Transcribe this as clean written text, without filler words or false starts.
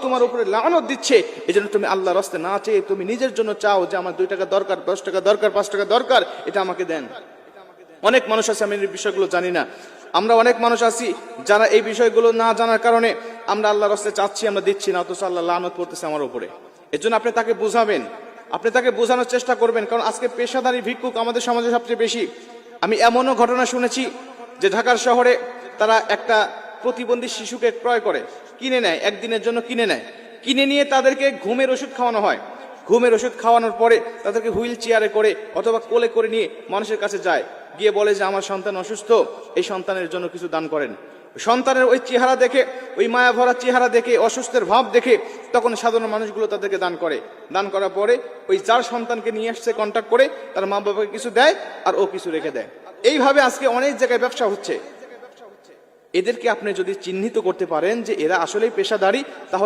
তোমার উপরে লানত দিচ্ছে, এজন্য তুমি আল্লাহর রাস্তায় না চেয়ে তুমি নিজের জন্য চাও যে আমার 2 টাকা দরকার, 10 টাকা দরকার, 5 টাকা দরকার, এটা আমাকে দেন। অনেক মানুষ আছে আমি এই বিষয়গুলো জানি না। আমরা অনেক মানুষ আছি যারা এই বিষয়গুলো না জানার কারণে আমরা আল্লাহর রাস্তায় চাচ্ছি, আমরা দিচ্ছি না, অথচ আল্লাহ লানত পড়তেছে আমার উপরে। এজন্য আপনি তাকে বুঝাবেন, আপনি তাকে বোঝানোর চেষ্টা করবেন, কারণ আজকে পেশাদারী ভিক্ষুক আমাদের সমাজে সবচেয়ে বেশি। আমি এমনও ঘটনা শুনেছি যে ঢাকার শহরে তারা একটা প্রতিবন্ধী শিশুকে ক্রয় করে, কিনে নেয়, একদিনের জন্য কিনে নেয়, কিনে নিয়ে তাদেরকে ঘুমের ওষুধ খাওয়ানো হয়। ঘুমের ওষুধ খাওয়ানোর পরে তাদেরকে হুইল চেয়ারে করে অথবা কোলে করে নিয়ে মানুষের কাছে যায়, গিয়ে বলে যে আমার সন্তান অসুস্থ, এই সন্তানের জন্য কিছু দান করেন। সন্তানের ওই চেহারা দেখে, ওই মায়া ভরা চেহারা দেখে, অসুস্থের ভাব দেখে তখন সাধারণ মানুষগুলো তাদেরকে দান করে। দান করার পরে ওই যার সন্তানকে নিয়ে আসছে কন্ট্যাক্ট করে তার মা বাবাকে কিছু দেয় আর ও কিছু রেখে দেয়। এইভাবে আজকে অনেক জায়গায় ব্যবসা হচ্ছে। এদেরকে আপনি যদি চিহ্নিত করতে পারেন যে এরা আসলেই পেশাদারী, তাহলে